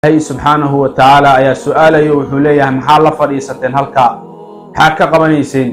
الله سبحانه وتعالى يا سؤال يوحوليه محل فريستين هلكا حكا قبنيسين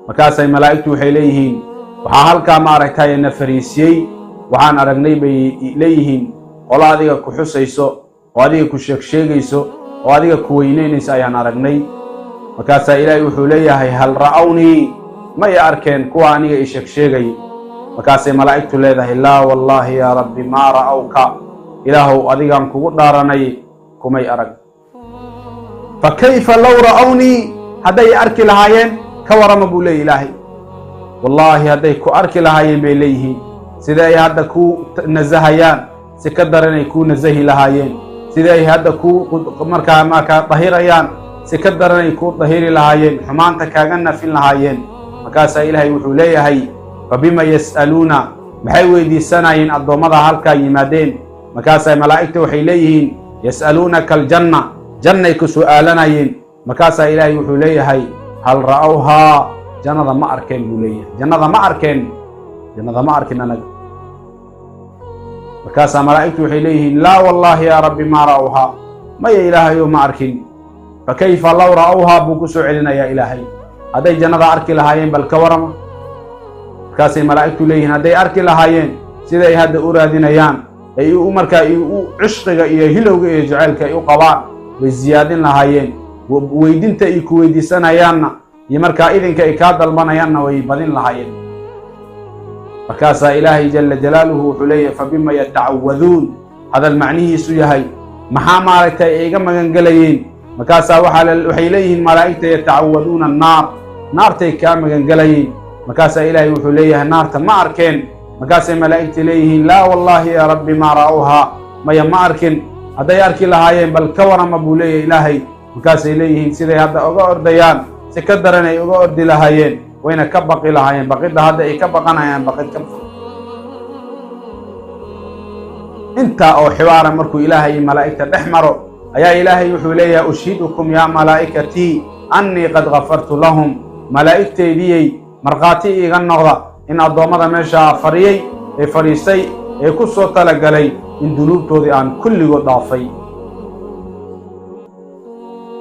مكاسي ملائكته وحيليهين وحا هلكا ماركتاي نفريسيي وحان أرغني بإليهين ولا أديك كحسيسو وأديك كشكشيغيسو وأديك كوينينيس أيان أرغني مكاسي إلهي وحوليه هل رأوني ما يأركين كواني إشكشيغي مكاسي ملائكته ليده لا والله يا ربي ما رأوك إلهو أديغان كو داراني كومي أرق فكيف لو رأوني هدي أركي لهايين كورم بولي إلهي والله هدي كو أركي لهايين بإليه سيداي هدا كو نزهيان سكدرني كو نزهي لهايين سيداي هدا كو مركا ماكا طهيريان سكدرني كو طهيري لهايين حمانتا كاغنا في لهايين مكاسا إلهي وحوليهي فبما يسألون محيوي دي سنين الضومضة هالكا يمادين مكاسا ملائكته وحيليهين يسألونك الجنة جنة كسؤالنايين مكاسا إلهي وحوليهي هل رأوها جنة ما أركين بوليه جنة ما أركين أنا مكاسا ملائكته وحيليهين لا والله يا ربي ما رأوها ما يا إلهي ما أركين فكيف لو رأوها بكسو علينا يا إلهي هذي جنة أركي لهايين بالكورم مكاسا ملائكته ليهين هذي أركي لهايين سيدي هذا أرادينيان أي أمرك أي عشقك أي هلوك أي جعلك أي قبار وزيادين لهايين ويدين تأيك ويدي سنة يانا يمرك إذن كإكاد المنيانا ويبادين لهايين فكاسا إلهي جل جلاله حليه فبما يتعوذون هذا المعني سيهي محامارك إيقام مغنقليين مكاسا وحيليهم ملائكة يتعوذون النار نار تيكام مغنقليين مكاسا إلهي وحليه نار تماركين مكاسي ملائكة إليه لا والله يا ربي ما رأوها ما يماركن هذا ياركي لهايين بل كورم أبولي إلهي مكاسي إليه سيدي هذا أغا أرديان سكدرني أغا أردي لهايين وين كبقي لهايين بقيت هذا كبقنا يعني بقيت كبق انت أو حوار مركو إلهي ملائكة احمروا يا إلهي وحولي أشهدكم يا ملائكتي أني قد غفرت لهم ملائكتي دي مرقاتي إيغان إن الضوامة ماشا فريي فريسي كسو تلقلي إن دلوب تودي عن كل ضعفي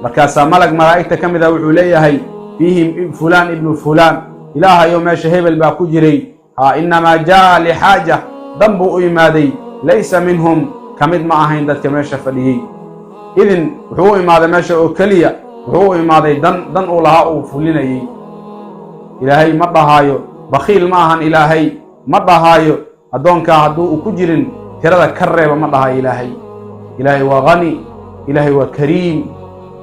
مركاسا ملك ملائكة كمدا وحوليهي فيهم فلان ابن فلان إله يوم شهيب الباكو جري إنما جاء لحاجة ضنب إيمادي ليس منهم كمد معهين ذات ماشا فريي إذن هو إمادي ماشا أكليا وهو إمادي دن أولها أفليني إلهي مضاهايو بخيل معهن إلهي مضاهايو أدونك هدو كجرين ترى كرب مضاها إلهي وغني إلهي وكريم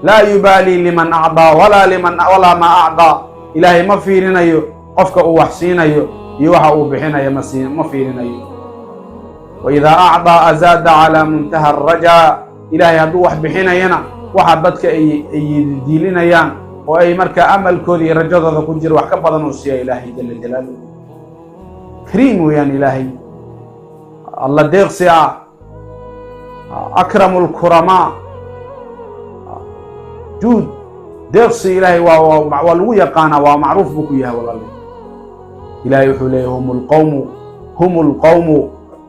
لا يبالي لمن أعضى ولا ما أعضى إلهي ما فيرنا يو قفك وحسينا يوحى بحنا يمسين ما فيرنا يو وإذا أعضى أزاد على منتهى الرجاء إلهي هدو وح بحنا ينا وحبتك أي ديلنا يان وأي مركا أمل كودي رجض ذا كنجر وحكبضا نوسيا إلهي جل جلاله كريم ويان إلهي الله ديغسي أكرم الكرماء جود ديغسي إلهي والو يقانا ومعروف بكو يا والله إلهي حولي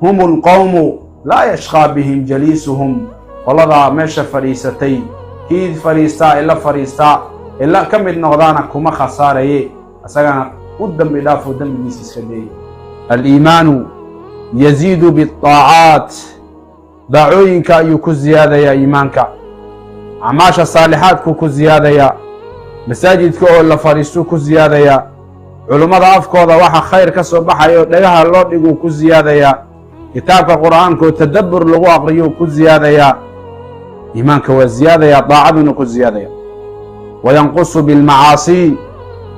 هم القوم لا يشقى بهم جليسهم والله ذا ماشا فريستين كيد فريستا إلا فريستا إلا كم النغضانا كما خساري أساقنا قدام إضافة ودم بيسيس خدي الإيمان يزيد بالطاعات دعوينك يكو زيادة يا إيمانك عماش الصالحات كو زيادة يا مساجد كو ولا فريستو كو زيادة يا علماء أفكو ذا واحد خير كسو بحيو لغاها اللوط يقو كو زيادة يا كتابك القرآن كو تدبر لغو أقريو كو زيادة يا إيمانك وزيادة يا طاعتنا كو زيادة يا وينقص بالمعاصي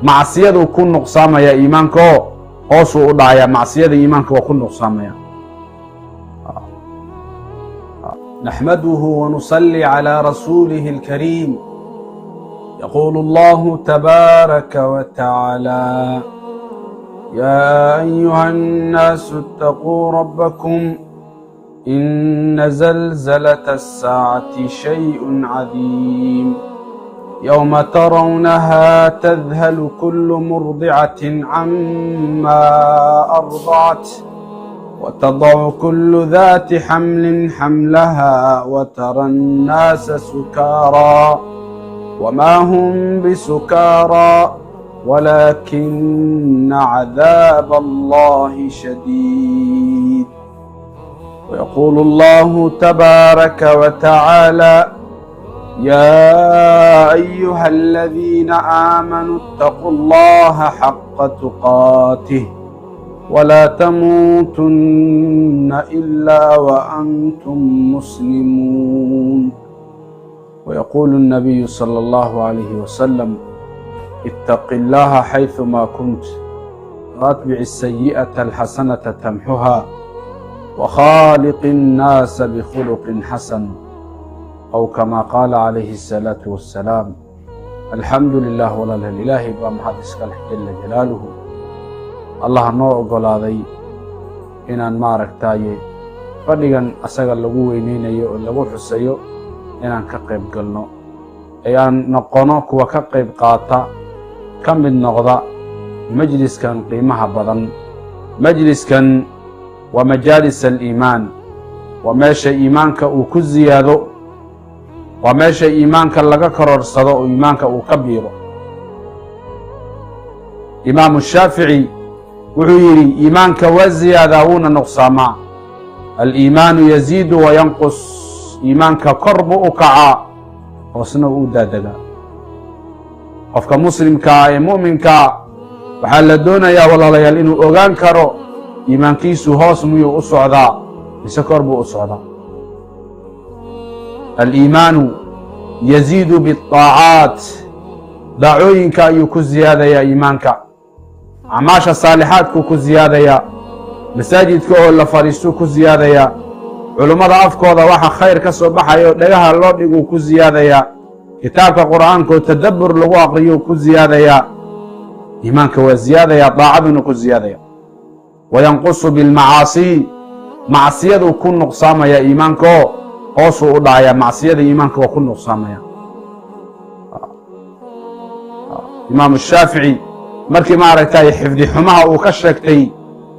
معصية كن نقصام يا إيمانك قوسو أدعى معصية إيمانك وكن نقصام يا نحمده ونصلي على رسوله الكريم يقول الله تبارك وتعالى يا أيها الناس اتقوا ربكم إن زلزلة الساعة شيء عظيم يوم ترونها تذهل كل مرضعة عما أرضعت وتضع كل ذات حمل حملها وترى الناس سكارى وما هم بسكارى ولكن عذاب الله شديد. ويقول الله تبارك وتعالى: يا أيها الذين آمنوا اتقوا الله حق تقاته ولا تموتن إلا وأنتم مسلمون. ويقول النبي صلى الله عليه وسلم: اتق الله حيثما كنت واتبع السيئة الحسنة تمحها وخالق الناس بخلق حسن، أو كما قال عليه الصلاة والسلام. الحمد لله walaal ilaahay baa mahad iska leh jalla jalaaluhu. allah noo ogolaaday inaan maaragtaaye fadhigan asaga lagu weyneynayo oo lagu xusayo inaan ka qayb galno, ayaan noqono kuwa ka qayb qaata, ka mid noqda majliskan qiimaha badan. majliskan waa majaalis aliimaan, waa meesha iimaanka uu ku ziyaado, waa meesha iimaanka laga kororsado oo iimaanka uu ka biiro. imaamu shaafici wuxuu yidhi iimaanka waa ziyaadaa wuuna nuqsaamaa. aliimaanu yaziidu wayanqus, iimaanka kor buu u kacaa hoosna uu daadegaa. qofka muslimkaa ee mu'minkaa waxaa la doonayaa walaalayaal inuu ogaan karo iimaankiisu hoos miyuu u socdaa mise kor buu u socdaa. aliimaanu yaziidu biاطaacaat, daacooyinka ayuu ku ziyaadayaa iimaanka. acmaasha saalixaadkuu ku ziyaadayaa, masaajidka oo la fadhiistuu ku ziyaadayaa, culummada afkooda waxa khayr ka soo baxayo dhagaha loo dhiguu ku ziyaadayaa, kitaabka qur'aanka oo tadabbur lagu aqriyuu ku ziyaadayaa. iimaanka waa ziyaadayaa, daacaduna ku ziyaadaya. wayanqusu bilmacaasi, macsiyaduu ku nuqsaamayaa iimaankaoo hoosuu u dhacayaa. macsiyada iimaanka waa ku nuqsaamaya. imaamu shaafici markii maaragtay xifdi xumaha uu ka sheegtay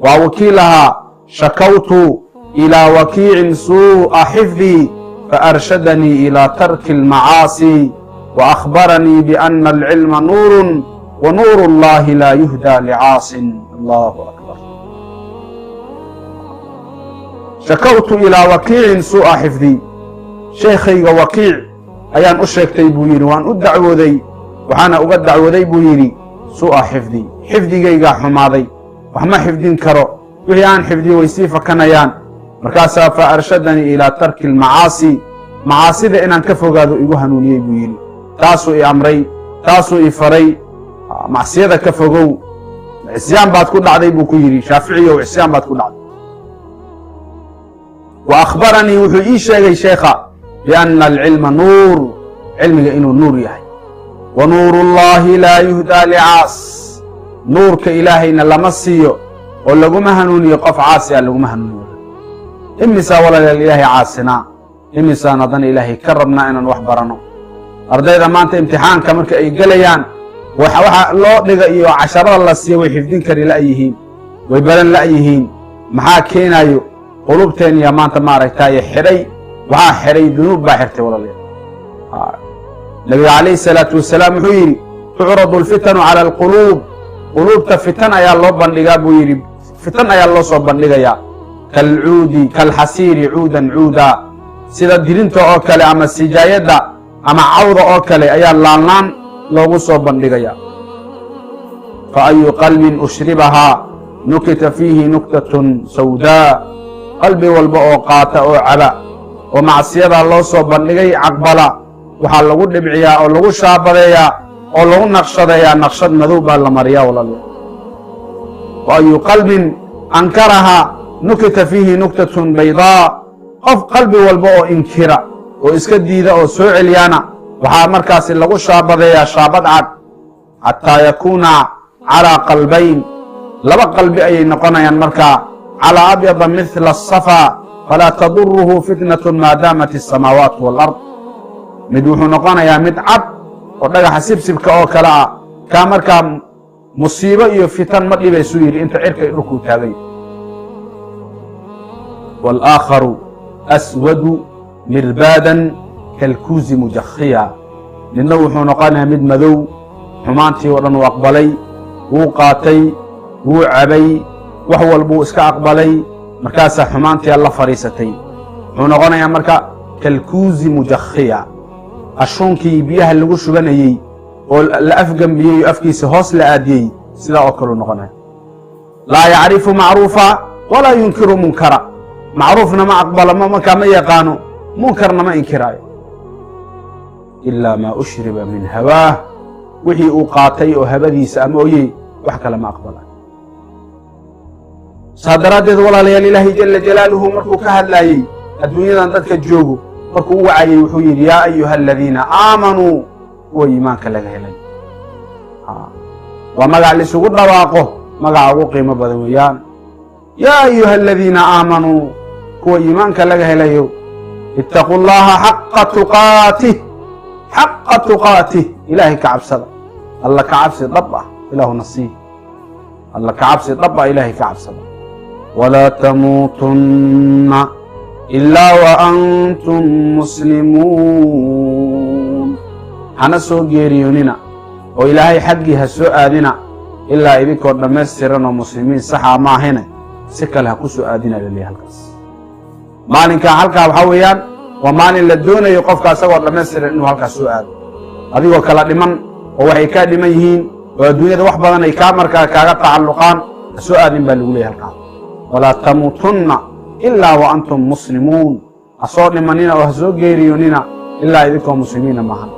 waa wakiilahaa: shakawtu ilaa wakiicin suu'a xifdii faarshadanii ilaa tarki almacaasi waأkhbaranii biأna alcilma nuurun wanuuru اllahi laa yuhdaa licaasin. allahu akbar. shakawtu ilaa wakiicin suu'a xifdii, sheekhayga wakiic ayaan u sheegtay buu yidhi, waan u dacwooday, waxaana uga dacwooday buu yidhi suu'a xifdii, xifdigaygaa xumaaday, wax ma xifdin karo, wixii aan xifdiyo way sii fakanayaan. markaasaa fa arshadanii ilaa tarki almacaasi, macaasida inaan ka fogaado igu hanuuniyey buu yidhi. taasuu i amray, taasuu i faray, macsiyada ka fogow. cisyaan baad ku dhacday buu ku yidhi shaaficiyow, cisyaan baad ku dhacday. wa akhbaranii wuxuu ii sheegay sheekha bianna alcilma nuur, cilmiga inuu nuur yahay. wa nuuru llaahi laa yuhdaa licaas, nuurka ilaahayna lama siiyo oo laguma hanuuniyo qof caasi a laguma hanuuniyo. imisaa walaalayaal ilaahay caasinaa, imisaan haddana ilaahay ka rabnaa inaan wax baranno. ardayda maanta imtixaanka marka ay gelayaan waxa loo dhiga iyo casharada la siiya way xifdin kari la'yihiin, way baran la'yihiin. maxaa keenayo? qulubteeniya maanta maaragtaaye xidhay, waxaa xidhay dunuub baa xirtay walaalayaal. nabiga calayhi salaatu wasalaam wuxuu yidhi tucradu alfitanu cala alquluub, quluubta fitan ayaa loo bandhigaa buu yidhi, fitan ayaa loo soo bandhigayaa. kalcuudi kalxasiiri cuudan cuudaa, sida dirinta oo kale ama sijaayadda ama cawda oo kale ayaa laanlaan loogu soo bandhigayaa. fa ayu qalbin ushribahaa nukita fiihi nuktatun sawdaa, qalbi walba oo qaata oo caba oo macsiyadaa loo soo bandhigay caqbala, waxaa lagu dhibciyaa oo lagu shaabadeeyaa oo lagu naqshadeeyaa, naqshad madow baa la mariyaa walaalayaal. wa ayu qalbin ankarahaa nukita fiihi nuktatun baydaa, qof qalbi walba oo inkira oo iska diida oo soo celiyaana waxaa markaasi lagu shaabadeeyaa shaabad cad. xataa yakuuna calaa qalbayn, laba qalbi ayay noqonayaan markaa. calaa abyada mihla asafaa falaa taduruhu fitnatun maa daamat asamaawaatu waalard, mid wuxuu noqonayaa mid cad oo dhagaxa sibsibka oo kale ah, kaa markaa musiibo iyo fitan ma dhibaysuu yidhi inta cirka dhulkuu taagay. والآخر أسود مربادا كالكوز مجخيا لنوح نقانا مد مذو حمانتي ورن وأقبلي وقاتي وعبي وهو البو اسكا أقبلي مركاسا حمانتي الله فريستي نقانا يا مركا كالكوز مجخيا أشونكي بيها اللي قشو بنيي والأفقم بيي أفكي سهوس لآديي سلا أكلو نقانا لا يعرف معروفا ولا ينكر منكرا معروفنا ما أقبل ما كما يقانو منكرنا ما إنكراي إلا ما أشرب من هواه وحي أقاتي وهبدي سأموي وحكى لما أقبل صادرات ولا ليالي الله جل جلاله مركو كهلاي الدنيا ذاتك الجوجو مركو وعي وحير يا أيها الذين آمنوا وإيمانك لك هلي ومقع لسقود رواقه مقع قيمة بدويان يا أيها الذين آمنوا وإيمانك لك هلي اتقوا الله حق تقاته حق تقاته إلهي كعبسد الله كعبسد ضبع إله نصيه الله كعبسد ضبع إلهي كعبسد ولا تموتن إلا وأنتم مسلمون حنسو جيريوننا وإلهي حقي هسو آدنا إلا إذيك ودمسرنا مسلمين صحا ما هنا سكالها كسو آدنا للي هالكس مالك حلقة وحويان ومالين لدونا يقفك سوى دمسر إنه هالكس سو آد أذيك وكلا لمن ووحي كاد لمن يهين والدنيا دو وحبضان يكامر كاقا تعلقان سو آدن بالولي هالكس ولا تموتن إلا وأنتم مسلمون أصور لمننا وهزو جيريوننا إلا إذيكم مسلمين معهم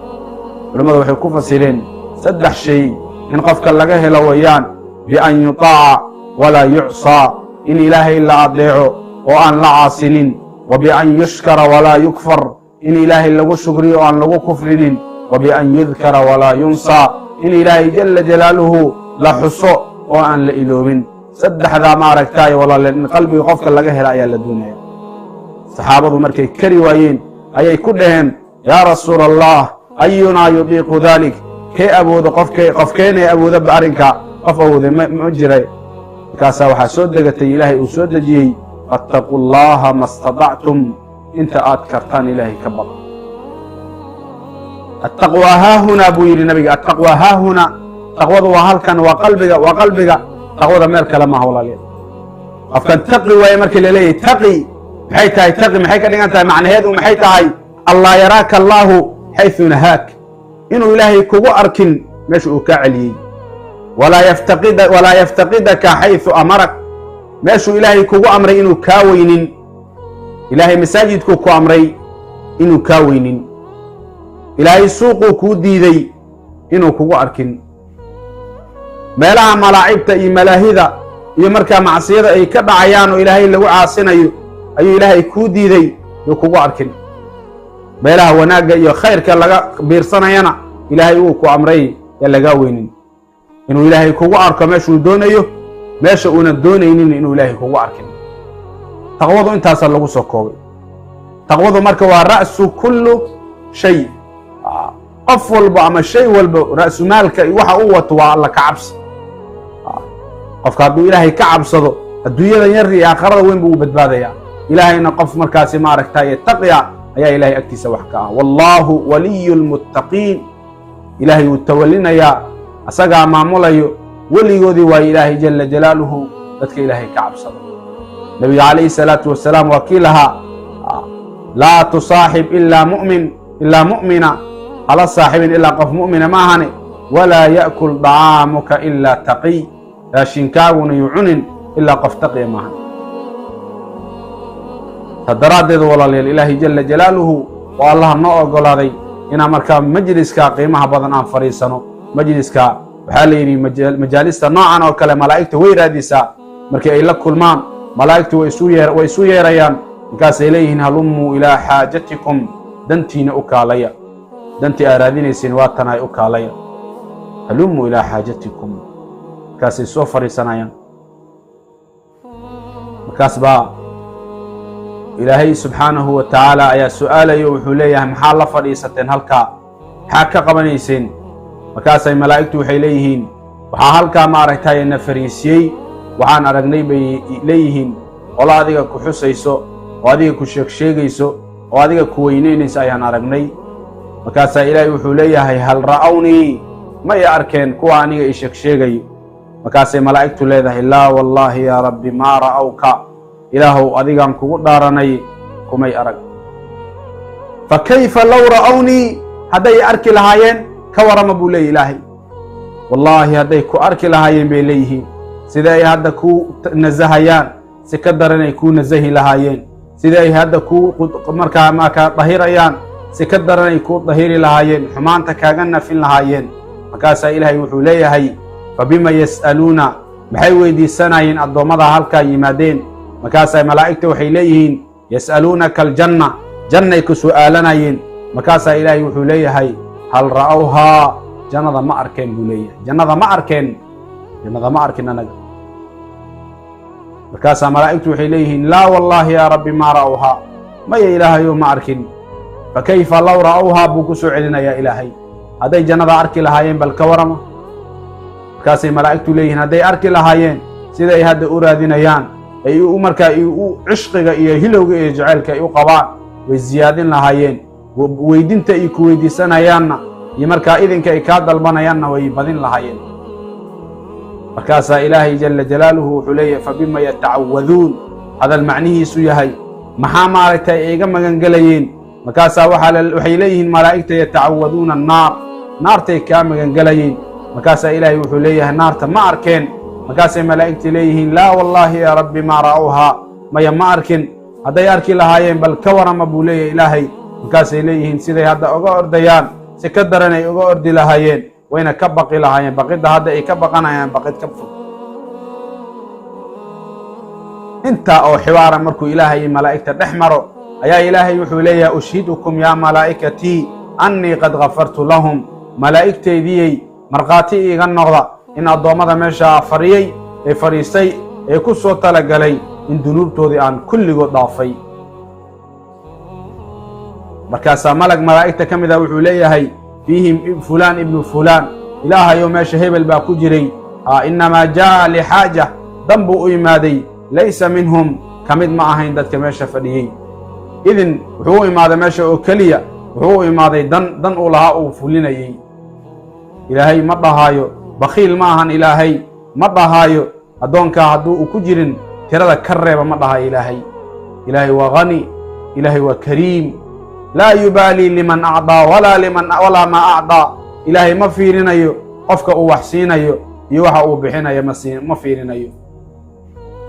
ولماذا وحي كوفا سيرين سدح شيء إن قفك اللقاه لويان بأن يطاع ولا يعصى إن إلهي إلا أضيعه وأن لا عاصنين وبأن يشكر ولا يكفر إن إلهي إلا شكري وأن لا كفرين وبأن يذكر ولا ينسى إن إلهي جل جلاله لا حصو وأن لا إلومين سدح ذا ما ركتاي والله لأن قلبي قفك اللقاه لا أيال الدنيا صحابة مركي كريوين أي كلهم يا رسول الله أينا يطيق ذلك كي أبوذ قفكين أبوذ بأرنك قفوذ مجري كاسا وحسود دقتي إلهي أسود جي فاتقوا الله ما استطعتم انت آتكرتان إلهي كبر التقوى ها هنا بوير النبي التقوى ها هنا تقوى وهلكا وقلبك تقوى مير كلامه والله ليه أفكان تقي ويمرك لليه تقي محيتها تقي محيكا أنت معنى هذا ومحيتها الله يراك الله حيث نهاك إنه إلهي كوغو أركن مشو كعلي ولا يفتقدك حيث أمرك مشو إلهي كوغو أمري إنه كاوينين إلهي مساجد كوكو أمري إنه كاوينين إلهي سوقو كودي ذي إنه كوغو أركن ميلها ملاعبتا إي ملاهذا إي مركا معصيدا إي كبع عيانو إلهي اللي وعاصنا أي إلهي كودي ذي يكوغو أركن meelaha wanaagga iyo khayrka laga biirsanayana ilaahay uu ku amray laga weynin inuu ilaahay kugu arko meeshuu doonayo meesha uuna doonaynin inuu ilaahay kugu arkin taqwadu intaas lagu soo koobay taqwadu marka waa ra'su kullu shay qof walba ama shay walba ra'su maalka waxa uu wato waa alla ka cabsi qofka hadduu ilaahay ka cabsado adduunyada yar iyo aakhirada weyn buu badbaadaya ilaahayna qof markaasi ma aragtay taqiya يا إلهي أكتس وحكا والله ولي المتقين إلهي التولين يا أسقى معمولا ولي يودي وإلهي جل جلاله ذاتك إلهي كعب صدر النبي عليه الصلاة والسلام وكيلها لا تصاحب إلا مؤمنا على صاحب إلا قف مؤمنا معهن ولا يأكل طعامك إلا تقي لا شنكاون يعنن إلا قف تقي معهن تدرادد والله للإلهي جل جلاله والله نوع قلاضي إنا مركا مجلسك قيمها بدن عن فريسانو مجلسك وحاليني مجالسة نوعا وكلا ملائكته ويرادسا مركا إلا كل مان ملائكته ويسوية ريان كاس إليهن هلموا إلى حاجتكم دنتين أكاليا دنتي أرادين سنواتنا أكاليا هلموا إلى حاجتكم كاس يسوى فريسانيا كاس با إلهي سبحانه وتعالى يا سؤال يوحوليه محال فريستين هلكا حاكا قبنيسين مكاسي ملائكته وحيليهين وحا هلكا ما رهتاي نفريسيي وحان أرقني بيليهين ولا ذيك كحسيسو adiga ku sheegayso oo adiga ku weyneynayso ayaan aragnay markaasaa ilaahay wuxuu leeyahay hal ra'awnii ma i arkeen kuwa aniga i sheegayo markaasay malaa'igtu leedahay laa wallaahi yaa rabbi maa ra'awka ilaahow adigaan kugu dhaaranay kumay arag fakayfa low ra'awnii hadday arki lahaayeen ka warama buu leeyahy ilaahay wallaahi hadday ku arki lahaayeen bay leeyihiin sida ay hadda kuu nasahayaan si ka daran ay kuu nasahi lahaayeen sida ay hadda kuu markaa dahirayaan si ka daran ay kuu dahiri lahaayeen xumaanta kaaga nafin lahaayeen markaasaa ilaahay wuxuu leeyahay fabima yas'aluuna maxay weydiisanayeen addoommada halkaa yimaadeen markaasaa malaa'igta waxay leeyihiin yas'aluunaka aljanna jannay ku su'aalanayeen markaasaa ilaahay wuxuu leeyahay hal ra'awhaa jannada ma arkeen buu leeyahay jannada ma arkin anaga markaasaa malaa'igtu waxay leeyihiin laa wallaahi yaa rabbi maa ra'awhaa maya ilaahayo ma arkin fakayfa low ra'awhaa buu ku soo celinayaa ilaahay hadday jannada arki lahaayeen bal ka warama markaasay malaa'igtu leeyihiin hadday arki lahaayeen sida ay hadda u raadinayaan ay markaa cishqiga iyo hilowga iyo jaceylka ay u qabaan way ziyaadin lahaayeen weydinta ay ku weydiisanayaanna iyo markaa idinka ay kaa dalbanayaanna way badin lahaayeen markaasaa ilaahay jala jalaaluhu wuxuu leeyahay fabima yatacawaduun hadal macnihiisu yahay maxaa maaragtay ay iga magangelayeen markaasaa waxay leeyihiin malaa'igta yatacawaduuna annaar naartay kaa magangelayeen markaasaa ilaahay wuxuu leeyahay naarta ma arkeen markaasay malaa'igtii leeyihiin laa wallaahi yaa rabbi maa ra'awhaa maya ma arkin hadday arki lahaayeen bal ka warama buu leeyahay ilaahay markaasay leeyihiin siday hadda uga ordayaan si ka daran ay uga ordi lahaayeen wayna ka baqi lahaayeen baqidda hadda ay ka baqanayaan baqid ka fog intaa oo xiwaara markuu ilaahay iyo malaa'igta dhex maro ayaa ilaahay wuxuu leeyahay ushhidukum yaa malaa'ikatii annii qad gafartu lahum malaa'igteydiyey markhaati iiga noqda in addoommada meeshaa fariyey ee fadhiistay ee ku soo talagalay in dunuubtoodii aan kulligood dhaafay markaasaa malag malaa'igta ka mid ah wuxuu leeyahay fiihim fulaan ibnu fulaan ilaahayow meesha hebel baa ku jiray innamaa jaa'a lixaaja dan buu u yimaaday laysa minhum ka mid ma ahayn dadka meesha fadhiyey idin wuxuu u imaaday meesha oo keliya wuxuu u imaaday dan uu lahaa uu fulinayey ilaahay ma dhahaayo bakhiil ma ahan ilaahay ma dhahaayo addoonkaa hadduu u ku jirin tirada ka reeba ma dhahayo ilaahay waa hani ilaahay waa kariim laa yubaalii liman acdaa walaa maa acdaa ilaahay ma fiirinayo qofka uu wax siinayo iyo waxa uu bixinayo ma fiirinayo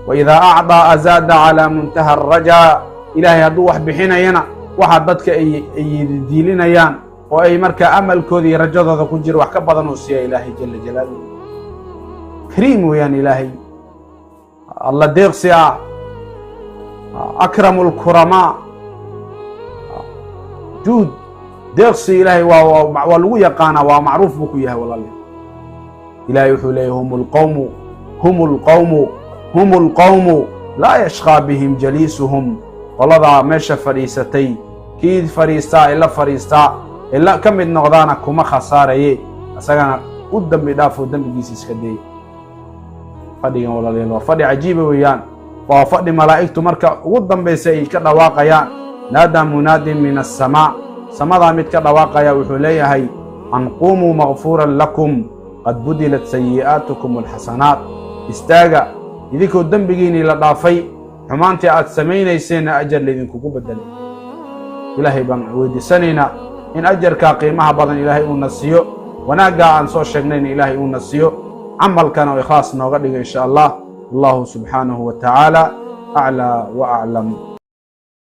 waidaa acdaa azaada calaa muntaha arajaa ilaahay hadduu wax bixinayana waxa dadka ay diilinayaan oo ay markaa amalkooda iyo rajadooda ku jiro wax ka badan uu siiya ilaahay jala jalaaluhu kariim weeyaan ilaahay alla deeqsi ah akramu lkuramaa juud deeqsi ilaahay waa lagu yaqaanaa waa macruuf buu ku yahay walaal ilaahay wuxuu leeyahay hum lqawmu laa yashqaa bihim jaliisuhum qoladaa meesha fadhiisatay kii fadhiistaa ee la fadhiistaa ee ka mid noqdaana kuma khasaaraye isagana u dambi dhaafoo dembigiisa iska dayay fadhigan walaalayaal waa fadhi cajiiba weeyaan waa fadhi malaa'igtu marka ugu dambaysa ay ka dhawaaqayaan naadaa munaadin min asamaa samadaa mid ka dhawaaqaya wuxuu leeyahay an quumuu makfuuran lakum qad budilat sayi'aatukum alxasanaat istaaga idinkoo dembigiinnii la dhaafay xumaantii aad samaynayseenna ajar laydinkugu beddelay ilaahay baan weydiisanaynaa in ajarkaa qiimaha badan ilaahay uuna siiyo wanaaggaa aan soo sheegnayna ilaahay uuna siiyo camalkana oo ikhlaas nooga dhiga insha allah wallahu subxaanahu wa tacaala aclaa wa aclam